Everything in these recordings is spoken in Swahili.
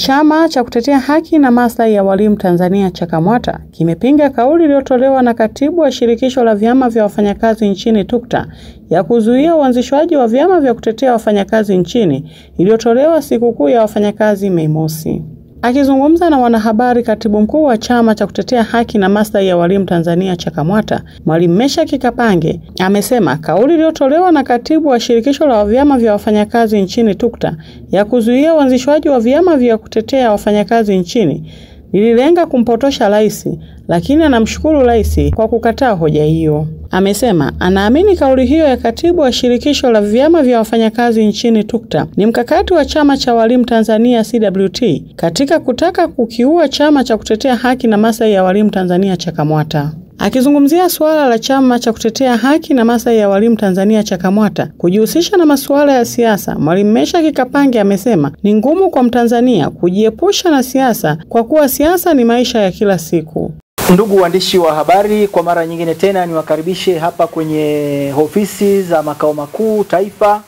Chama cha kutetea haki na maslahi ya walimu Tanzania CHAKAMWATA kimepinga kauli iliyotolewa na katibu wa shirikisho la vyama vya wafanyakazi nchini TUCTA ya kuzuia uanzishwaji wa vyama vya kutetea wafanyakazi nchini iliyotolewa sikukuu ya wafanyakazi Mei Mosi. Akizungumza na wanahabari, katibu mkuu wa chama cha kutetea haki na maslahi ya walimu Tanzania CHAKAMWATA, Mwalimu Meshaki Kapange, amesema kauli iliyotolewa na katibu wa shirikisho la vyama vya wafanyakazi nchini TUCTA ya kuzuia uanzishwaji wa vyama vya kutetea wafanyakazi nchini lililenga kumpotosha rais, lakini anamshukuru rais kwa kukataa hoja hiyo. Amesema anaamini kauli hiyo ya katibu wa shirikisho la vyama vya wafanyakazi nchini TUCTA ni mkakati wa chama cha walimu Tanzania CWT katika kutaka kukiua chama cha kutetea haki na maslahi ya walimu Tanzania CHAKAMWATA. Akizungumzia suala la chama cha kutetea haki na maslahi ya walimu Tanzania CHAKAMWATA kujihusisha na masuala ya siasa, Mwalimu Meshaki Kapange amesema ni ngumu kwa Mtanzania kujiepusha na siasa kwa kuwa siasa ni maisha ya kila siku. Ndugu waandishi wa habari, kwa mara nyingine tena niwakaribishe hapa kwenye ofisi za makao makuu taifa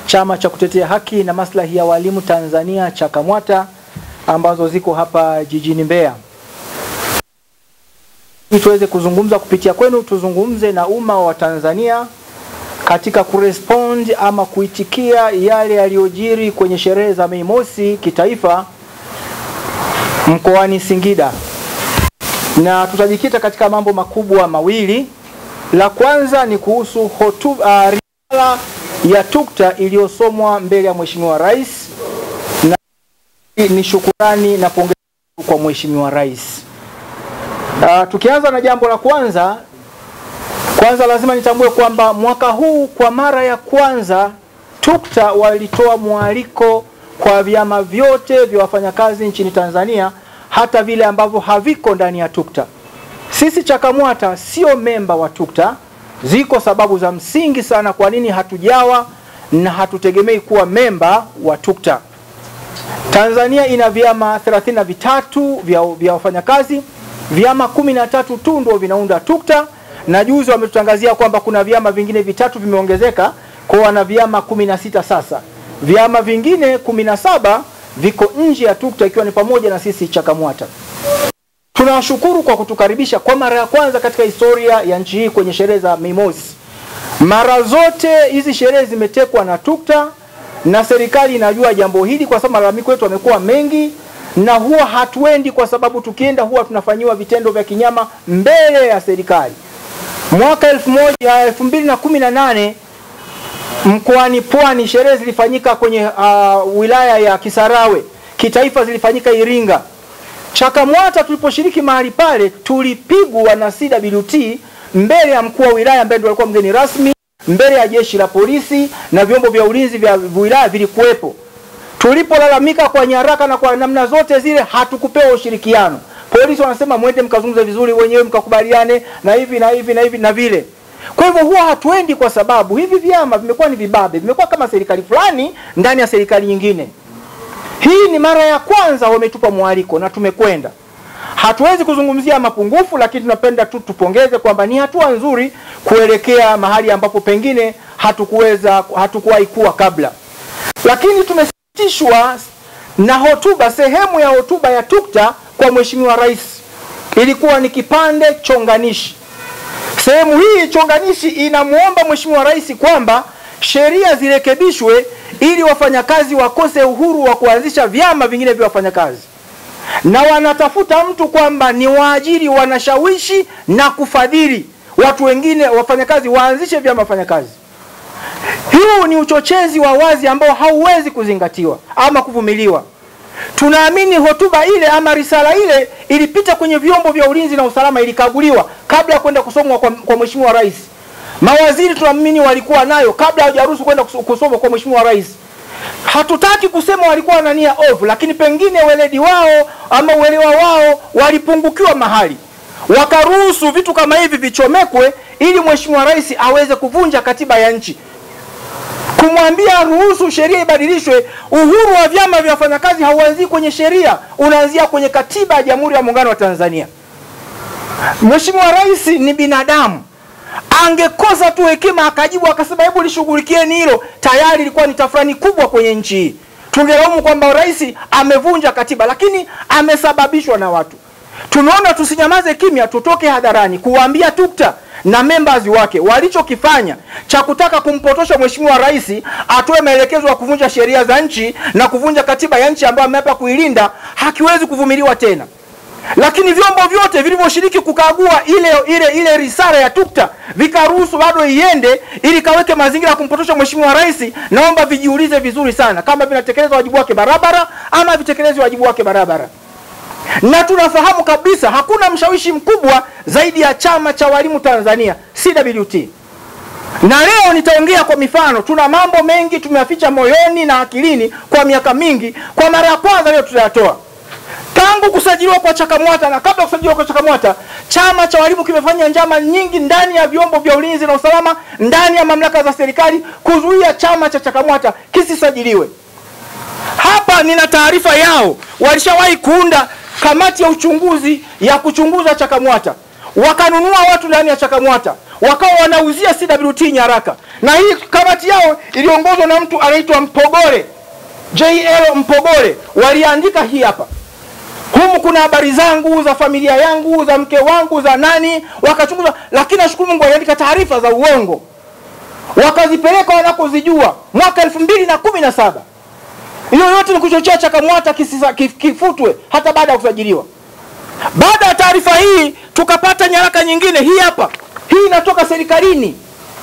chama cha kutetea haki na maslahi ya walimu Tanzania CHAKAMWATA ambazo ziko hapa jijini Mbeya. Tuweze kuzungumza kupitia kwenu, tuzungumze na umma wa Tanzania katika kurespond ama kuitikia yale yaliyojiri kwenye sherehe za Mei Mosi kitaifa mkoani Singida. Na tutajikita katika mambo makubwa mawili. La kwanza ni kuhusu hotuba risala ya TUCTA iliyosomwa mbele ya Mheshimiwa Rais, na ni shukrani na pongezi kwa Mheshimiwa Rais. Tukianza na jambo la kwanza lazima nitambue kwamba mwaka huu kwa mara ya kwanza TUCTA walitoa mwaliko kwa vyama vyote vya wafanyakazi nchini Tanzania, hata vile ambavyo haviko ndani ya TUCTA. Sisi CHAKAMWATA sio memba wa TUCTA. Ziko sababu za msingi sana kwa nini hatujawa na hatutegemei kuwa memba wa TUCTA. Tanzania ina vyama 33 vya wafanyakazi, vyama 13 tu ndio vinaunda TUCTA, na juzi wametutangazia kwamba kuna vyama vingine vitatu vimeongezeka, kwa wana vyama 16 sasa. Vyama vingine 17 viko nje ya TUCTA, ikiwa ni pamoja na sisi CHAKAMWATA. Tunawashukuru kwa kutukaribisha kwa mara ya kwanza katika historia ya nchi hii kwenye sherehe za Mei Mosi. Mara zote hizi sherehe zimetekwa na TUCTA, na serikali inajua jambo hili kwa sababu malalamiko yetu yamekuwa mengi, na huwa hatuendi kwa sababu tukienda huwa tunafanyiwa vitendo vya kinyama mbele ya serikali. Mwaka 2018 mkoani Pwani sherehe zilifanyika kwenye wilaya ya Kisarawe, kitaifa zilifanyika Iringa. CHAKAMWATA tuliposhiriki mahali pale tulipigwa na CWT mbele ya mkuu wa wilaya ambaye ndiye alikuwa mgeni rasmi, mbele ya jeshi la polisi na vyombo vya ulinzi vya wilaya vilikuwepo. Tulipolalamika kwa nyaraka na kwa namna zote zile, hatukupewa ushirikiano. Polisi wanasema mwende mkazungumze vizuri wenyewe mkakubaliane na hivi na hivi na hivi na vile. Kwa hivyo huwa hatuendi kwa sababu hivi vyama vimekuwa ni vibabe, vimekuwa kama serikali fulani ndani ya serikali nyingine. Hii ni mara ya kwanza wametupa mwaliko na tumekwenda. Hatuwezi kuzungumzia mapungufu, lakini tunapenda tu tupongeze kwamba ni hatua nzuri kuelekea mahali ambapo pengine hatukuwahi kuwa kabla. Lakini tumesitishwa na hotuba, sehemu ya hotuba ya TUCTA kwa Mheshimiwa Rais. Ilikuwa ni kipande chonganishi. Sehemu hii chonganishi inamuomba Mheshimiwa Rais kwamba sheria zirekebishwe ili wafanyakazi wakose uhuru wa kuanzisha vyama vingine vya wafanyakazi. Na wanatafuta mtu kwamba ni waajiri wanashawishi na kufadhili watu wengine wafanyakazi waanzishe vyama wafanyakazi. Huu ni uchochezi wa wazi ambao hauwezi kuzingatiwa ama kuvumiliwa. Tunaamini hotuba ile ama risala ile ilipita kwenye vyombo vya ulinzi na usalama, ilikaguliwa kabla ya kwenda kusomwa kwa Mheshimiwa Rais. Mawaziri tunaamini walikuwa nayo kabla hawajaruhusu kwenda kusomwa kwa Mheshimiwa Rais. Hatutaki kusema walikuwa na nia ovu, lakini pengine weledi wao ama uelewa wao walipungukiwa mahali, wakaruhusu vitu kama hivi vichomekwe ili Mheshimiwa Rais aweze kuvunja katiba ya nchi. Kumwambia ruhusu sheria ibadilishwe, uhuru wa vyama vya wafanyakazi hauanzi kwenye sheria, unaanzia kwenye katiba ya Jamhuri ya Muungano wa Tanzania. Mheshimiwa Rais ni binadamu. Angekosa tu hekima akajibu akasema hebu lishughulikieni hilo, tayari ilikuwa ni tafrani kubwa kwenye nchi hii. tungelaumu kwamba rais amevunja katiba, lakini amesababishwa na watu. Tumeona tusinyamaze kimya, tutoke hadharani kuwaambia TUCTA na members wake walichokifanya cha kutaka kumpotosha mheshimiwa rais atoe maelekezo ya kuvunja sheria za nchi na kuvunja katiba ya nchi ambayo ameapa kuilinda, hakiwezi kuvumiliwa tena. Lakini vyombo vyote vilivyoshiriki kukagua ile risala ya TUCTA vikaruhusu bado iende ili kaweke mazingira ya kumpotosha mheshimiwa rais, naomba vijiulize vizuri sana kama vinatekeleza wajibu wake barabara ama vitekeleze wajibu wake barabara. Na tunafahamu kabisa hakuna mshawishi mkubwa zaidi ya chama cha walimu Tanzania, CWT. Na leo nitaongea kwa mifano. Tuna mambo mengi tumeyaficha moyoni na akilini kwa miaka mingi, kwa mara ya kwanza leo tutayatoa. Tangu kusajiliwa kwa CHAKAMWATA na kabla kusajiliwa kwa CHAKAMWATA, chama cha walimu kimefanya njama nyingi ndani ya vyombo vya ulinzi na usalama, ndani ya mamlaka za serikali kuzuia chama cha CHAKAMWATA kisisajiliwe. Hapa nina taarifa yao, walishawahi kuunda kamati ya uchunguzi ya kuchunguza CHAKAMWATA. Wakanunua watu ndani ya CHAKAMWATA, wakawa wanauzia CWT nyaraka. Na hii kamati yao iliongozwa na mtu anaitwa Mpogole, JL Mpogole. Waliandika hii hapa. Humu kuna habari zangu, za familia yangu, za mke wangu, za nani, wakachunguza. Lakini nashukuru Mungu waliandika taarifa za uongo, wakazipeleka wanapozijua mwaka 2017. Hiyo yote ni kuchochea CHAKAMWATA kifutwe hata baada ya kusajiliwa. Baada ya taarifa hii tukapata nyaraka nyingine, hii hapa. Hii inatoka serikalini,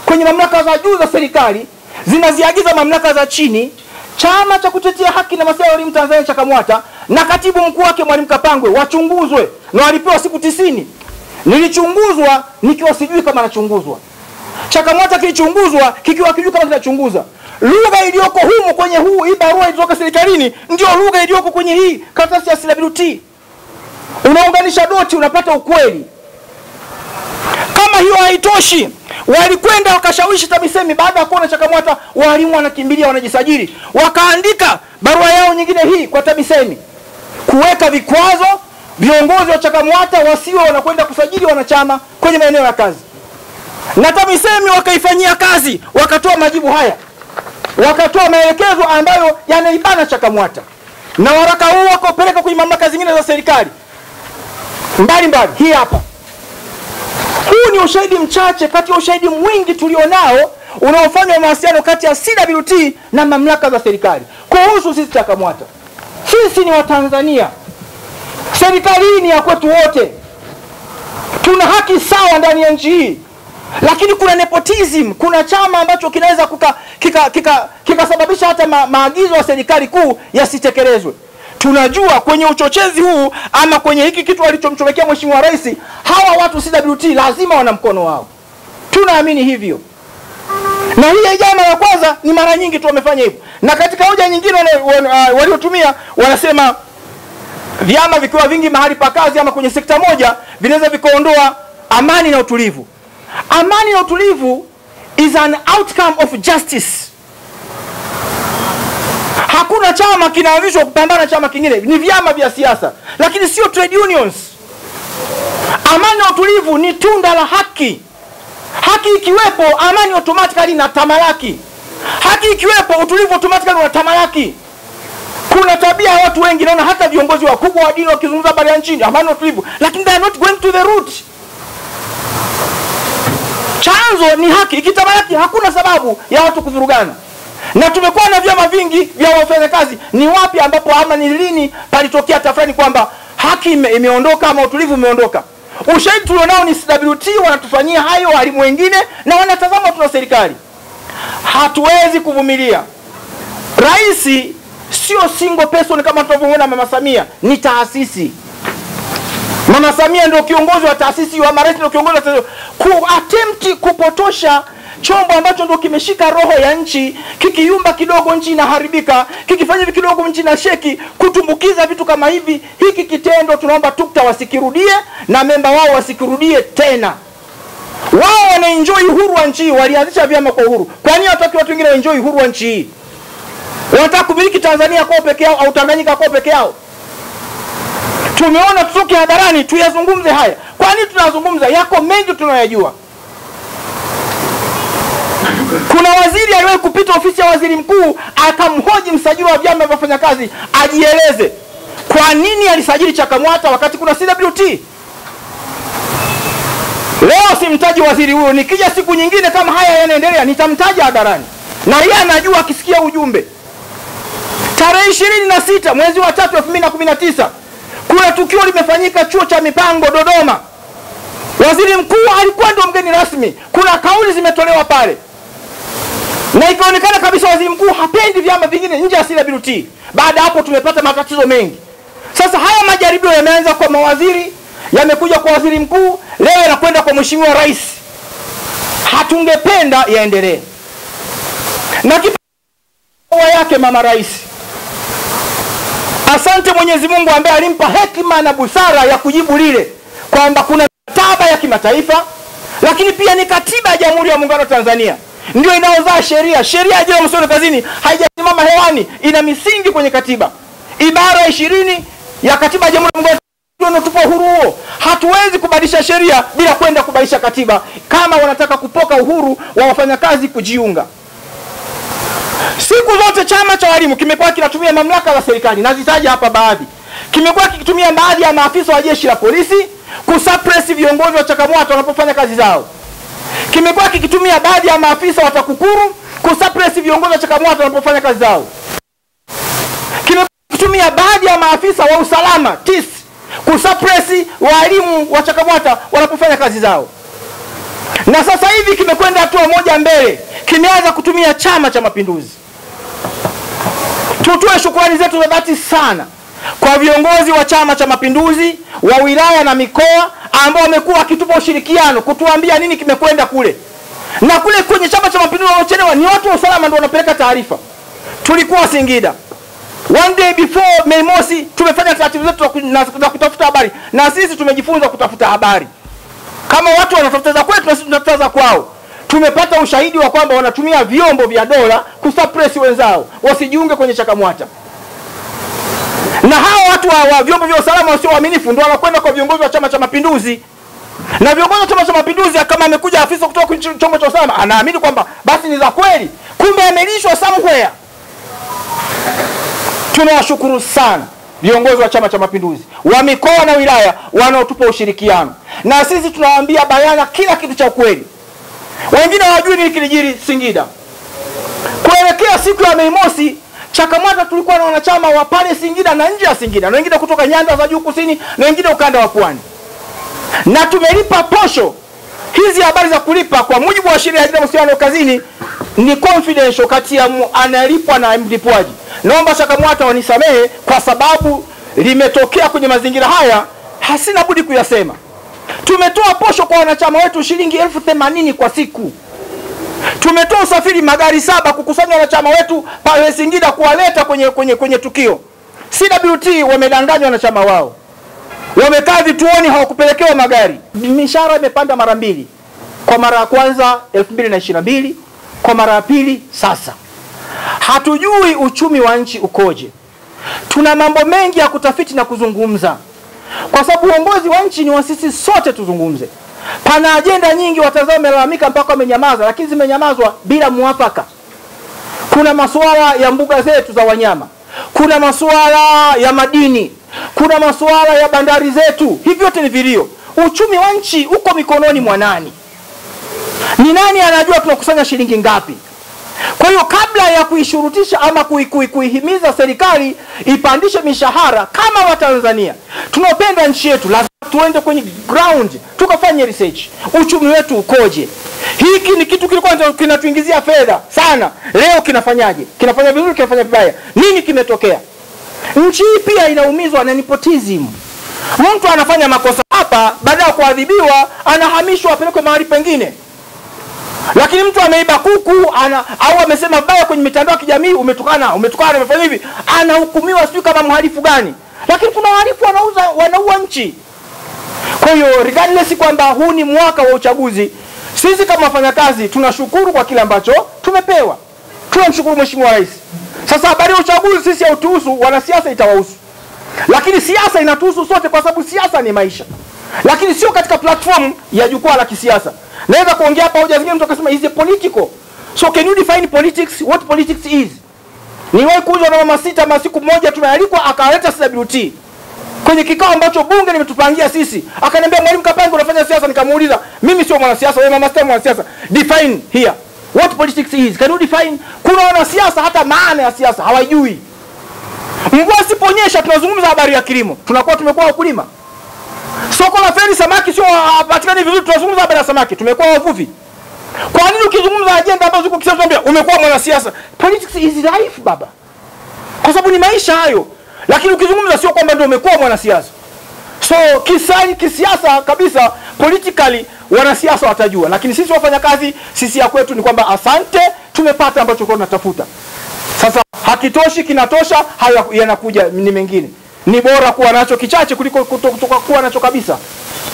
kwenye mamlaka za juu za serikali zinaziagiza mamlaka za chini, chama cha kutetea haki na maslahi ya walimu Tanzania CHAKAMWATA na katibu mkuu wake Mwalimu Kapangwe wachunguzwe, na walipewa siku 90. Nilichunguzwa nikiwa sijui kama nachunguzwa. CHAKAMWATA kilichunguzwa kikiwa kijui kama kinachunguza. Lugha iliyoko humu kwenye hii barua iliyotoka serikalini ndio lugha iliyoko kwenye hii karatasi ya CWT. Unaunganisha doti unapata ukweli. Kama hiyo haitoshi, walikwenda wakashawishi TAMISEMI baada ya kuona CHAKAMWATA walimu wanakimbilia wanajisajili. Wakaandika barua yao nyingine hii kwa TAMISEMI kuweka vikwazo viongozi wa CHAKAMWATA wasiwe wanakwenda kusajili wanachama kwenye maeneo ya kazi. Na TAMISEMI wakaifanyia kazi, wakatoa majibu haya. Wakatoa maelekezo ambayo yanaibana CHAKAMWATA. Na waraka huu wakapeleka kwenye mamlaka zingine za serikali mbalimbali. Hii hapa. Huu ni ushahidi mchache kati ya ushahidi mwingi tulionao unaofanya mawasiliano kati ya CWT na mamlaka za serikali kuhusu sisi CHAKAMWATA. Sisi ni Watanzania. Serikali hii ni ya kwetu wote. Tuna haki sawa ndani ya nchi hii. Lakini kuna nepotism, kuna chama ambacho kinaweza kikasababisha hata maagizo ya serikali kuu yasitekelezwe. Tunajua kwenye uchochezi huu ama kwenye hiki kitu alichomchomekea mheshimiwa rais, hawa watu CWT lazima wana mkono wao. Tunaamini hivyo. Na hii jama ya kwanza ni mara nyingi tu wamefanya hivyo. Na katika hoja nyingine waliotumia wanasema vyama vikiwa vingi mahali pa kazi ama kwenye sekta moja vinaweza vikaondoa amani na utulivu. Amani na utulivu is an outcome of justice. Hakuna chama kinaanzishwa kupambana na chama kingine, ni vyama vya siasa, lakini sio trade unions. Amani na utulivu ni tunda la haki. Haki ikiwepo, amani automatically inatamalaki. Haki ikiwepo, utulivu automatically unatamalaki. Kuna tabia ya watu wengi, naona hata viongozi wakubwa wa dini wakizungumza habari ya nchi, amani na utulivu, lakini they are not going to the root. Chanzo ni haki, ikitamalaki hakuna sababu ya watu kuvurugana. Na tumekuwa na vyama vingi vya wafanyakazi. Ni wapi ambapo ama ni lini palitokea tafrani kwamba haki imeondoka ama utulivu umeondoka? Ushahidi tulionao ni CWT wanatufanyia hayo walimu wengine na wanatazama tuna serikali. Hatuwezi kuvumilia. Rais sio single person kama tunavyoona Mama Samia, ni taasisi. Mama Samia ndio kiongozi wa taasisi, wa Rais ndio kiongozi wa taasisi. Attempt kupotosha chombo ambacho ndio kimeshika roho ya nchi, kikiyumba kidogo nchi inaharibika, kikifanya hivi kidogo nchi na sheki, kutumbukiza vitu kama hivi. Hiki kitendo tunaomba TUCTA wasikirudie na memba wao wasikirudie tena. Wao wanaenjoy uhuru wa nchi, walianzisha vyama kwa uhuru. Kwa nini hataki watu wengine waenjoy uhuru wa nchi hii? Wanataka kumiliki Tanzania kwa peke yao au Tanganyika kwa peke yao? Tumeona tutoke hadharani tuyazungumze haya. Kwa nini tunazungumza? Yako mengi tunayajua. Kuna waziri aliwahi kupita ofisi ya waziri mkuu akamhoji msajili wa vyama vya wafanyakazi ajieleze kwa nini alisajili CHAKAMWATA wakati kuna CWT. Leo simtaji waziri huyo, nikija siku nyingine kama haya yanaendelea nitamtaja hadharani, na yeye anajua akisikia ujumbe. Tarehe 26 mwezi wa 3 2019 kuna tukio limefanyika chuo cha mipango Dodoma. Waziri mkuu alikuwa ndo mgeni rasmi. Kuna kauli zimetolewa pale, na ikaonekana kabisa waziri mkuu hapendi vyama vingine nje ya CWT. Baada hapo tumepata matatizo mengi. Sasa haya majaribio yameanza kwa mawaziri, yamekuja kwa waziri mkuu, leo yanakwenda kwa mheshimiwa rais. Hatungependa yaendelee. Na kipawa yake mama rais, asante Mwenyezi Mungu ambaye alimpa hekima na busara ya kujibu lile kwamba kuna mikataba ya kimataifa, lakini pia ni katiba ya Jamhuri ya Muungano wa Tanzania ndio inaozaa sheria. Sheria ya ajira ya mahusiano kazini haijasimama hewani, ina misingi kwenye katiba. Ibara 20 ya katiba ya Jamhuri ya Muungano inatupa uhuru huo. Hatuwezi kubadilisha sheria bila kwenda kubadilisha katiba kama wanataka kupoka uhuru wa wafanyakazi kujiunga. Siku zote chama cha walimu kimekuwa kinatumia mamlaka za serikali, nazitaja hapa baadhi. Kimekuwa kikitumia baadhi ya maafisa wa jeshi la polisi kusuppress viongozi wa CHAKAMWATA wanapofanya kazi zao. Kimekuwa kikitumia baadhi ya maafisa wa TAKUKURU kusuppress viongozi wa CHAKAMWATA wanapofanya kazi zao. Kimekuwa kikitumia baadhi ya maafisa wa usalama TIS kusuppress walimu wa CHAKAMWATA wanapofanya kazi zao. Na sasa hivi kimekwenda hatua moja mbele, kimeanza kutumia Chama cha Mapinduzi. Tutoe shukrani zetu za dhati sana kwa viongozi wa Chama cha Mapinduzi wa wilaya na mikoa ambao wamekuwa wakitupa ushirikiano kutuambia nini kimekwenda kule. Na kule kwenye Chama cha Mapinduzi wanaochelewa ni watu wa usalama ndio wanapeleka taarifa. Tulikuwa Singida. One day before Mei Mosi tumefanya taratibu zetu za kutafuta habari, na sisi tumejifunza kutafuta habari. Kama watu wanatafuta za kwetu na sisi tunatafuta za kwao. Tumepata ushahidi wa kwamba wanatumia vyombo vya dola kusuppress wenzao wasijiunge kwenye CHAKAMWATA. Na hao watu wa vyombo vya usalama wasio waaminifu ndio wanakwenda kwa viongozi wa Chama cha Mapinduzi. Na viongozi wa Chama cha Mapinduzi kama amekuja afisa kutoka kwenye chombo cha usalama anaamini kwamba basi ni za kweli, kumbe amelishwa somewhere. Tunawashukuru sana viongozi wa Chama cha Mapinduzi wa mikoa na wilaya wanaotupa ushirikiano. Na sisi tunawaambia bayana kila kitu cha ukweli. Wengine hawajui nini kilijiri Singida. Kuelekea siku ya Mei Mosi, CHAKAMWATA tulikuwa na wanachama wa pale Singida na nje ya Singida, na wengine kutoka nyanda za juu kusini, na wengine ukanda wa pwani. Na tumelipa posho. Hizi habari za kulipa kwa mujibu wa sheria ya ajira na mahusiano kazini ni confidential kati ya analipwa na mlipwaji. Naomba CHAKAMWATA wanisamehe kwa sababu limetokea kwenye mazingira haya, hasina budi kuyasema. Tumetoa posho kwa wanachama wetu shilingi 80,000 kwa siku. Tumetoa usafiri magari 7 kukusanya wanachama wetu pale Singida kuwaleta kwenye tukio. CWT wamedanganywa wanachama wao. Wamekaa vituoni hawakupelekewa magari. Mishahara imepanda mara 2. Kwa mara ya kwanza 2022, kwa mara ya pili sasa. Hatujui uchumi wa nchi ukoje. Tuna mambo mengi ya kutafiti na kuzungumza. Kwa sababu uongozi wa nchi ni wa sisi sote tuzungumze. Pana ajenda nyingi Watanzania wamelalamika mpaka wamenyamaza, lakini zimenyamazwa bila muafaka. Kuna masuala ya mbuga zetu za wanyama. Kuna masuala ya madini. Kuna masuala ya bandari zetu. Hivi vyote ni vilio. Uchumi wa nchi uko mikononi mwa nani? Ni nani anajua tunakusanya shilingi ngapi? Kwa hiyo kabla ya kuishurutisha ama kuihimiza serikali ipandishe mishahara, kama Watanzania tunapenda nchi yetu, lazima tuende kwenye ground tukafanye research. Uchumi wetu ukoje? Hiki ni kitu kilikuwa kinatuingizia fedha sana. Leo kinafanyaje? Kinafanya vizuri, kinafanya vibaya. Nini kimetokea? Nchi hii pia inaumizwa na nepotism. Mtu anafanya makosa hapa, baada ya kuadhibiwa anahamishwa apelekwe mahali pengine. Lakini mtu ameiba kuku au amesema vibaya kwenye mitandao ya kijamii, umetukana, umefanya hivi, anahukumiwa sio kama mhalifu gani. Lakini kuna wahalifu wanaua nchi. Kwa hiyo regardless kwamba huu ni mwaka wa uchaguzi, sisi kama wafanyakazi tunashukuru kwa kile ambacho tumepewa. Tunamshukuru Mheshimiwa Rais. Sasa habari ya uchaguzi sisi hautuhusu, wanasiasa itawahusu. Lakini siasa inatuhusu sote kwa sababu siasa ni maisha. Lakini sio katika platform ya jukwaa la kisiasa. Naweza kuongea hapa hoja zingine mtu akasema is a political. So can you define politics? What politics is? Niwahi kuja na mama sita masiku moja tumealikwa akaleta CWT kwenye kikao ambacho bunge limetupangia sisi. Akaniambia Mwalimu Kapange unafanya siasa, nikamuuliza mimi sio mwanasiasa, wewe mama sita mwanasiasa. Define here what politics is. Can you define? Kuna wanasiasa hata maana ya siasa hawajui. Mvua siponyesha tunazungumza habari ya kilimo. Tumekuwa wakulima. Soko la feri samaki sio hapatikani vizuri, tunazungumza habari ya samaki. Tumekuwa wavuvi. Kwa nini ukizungumza agenda ambazo ziko kisiasa tunaambia umekuwa mwanasiasa? Politics is life baba. Kwa sababu ni maisha hayo. Lakini ukizungumza sio kwamba ndio umekuwa mwanasiasa. So kisiasa kabisa, politically wanasiasa watajua. Lakini sisi wafanyakazi, sisi ya kwetu ni kwamba asante, tumepata ambacho tulikuwa tunatafuta. Sasa hakitoshi, kinatosha, haya yanakuja ni mengine. Ni bora kuwa nacho kichache kuliko kutokuwa nacho kabisa.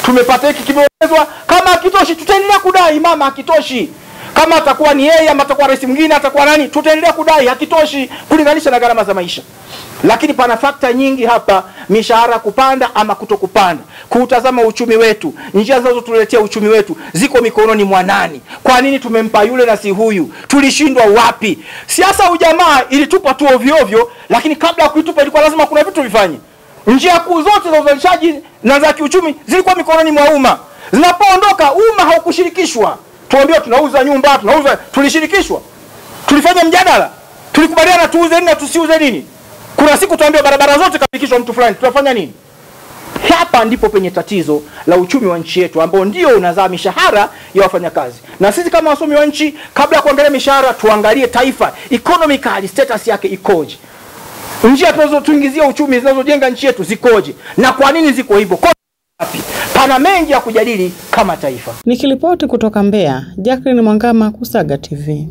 Tumepata hiki kimeongezwa, kama hakitoshi tutaendelea kudai mama hakitoshi. Kama atakuwa ni yeye ama atakuwa rais mwingine atakuwa nani, tutaendelea kudai hakitoshi kulinganisha na gharama za maisha. Lakini pana fakta nyingi hapa, mishahara kupanda ama kutokupanda. Kutazama uchumi wetu, njia zinazotuletea uchumi wetu ziko mikononi mwa nani? Kwa nini tumempa yule na si huyu? Tulishindwa wapi? Siasa ujamaa ilitupa tu ovyo ovyo, lakini kabla ya kuitupa ilikuwa lazima kuna vitu vifanye. Njia kuu zote za uzalishaji na za kiuchumi zilikuwa mikononi mwa umma. Zinapoondoka umma haukushirikishwa. Tuambiwa tunauza nyumba, tulishirikishwa. Tulifanya mjadala. Tulikubaliana tuuze nini na tusiuze nini. Kuna siku tuambiwa barabara zote kafikishwa mtu fulani, tutafanya nini? Hapa ndipo penye tatizo la uchumi wa nchi yetu ambao ndio unazaa mishahara ya wafanyakazi. Na sisi kama wasomi wa nchi, kabla ya kuangalia mishahara tuangalie taifa economically status yake ikoje. Njia tunazotuingizia uchumi zinazojenga nchi yetu zikoje? Na kwa nini ziko hivyo? Pana mengi ya kujadili kama taifa. Nikiripoti kutoka Mbeya, Jacqueline Mwangama, Kusaga TV.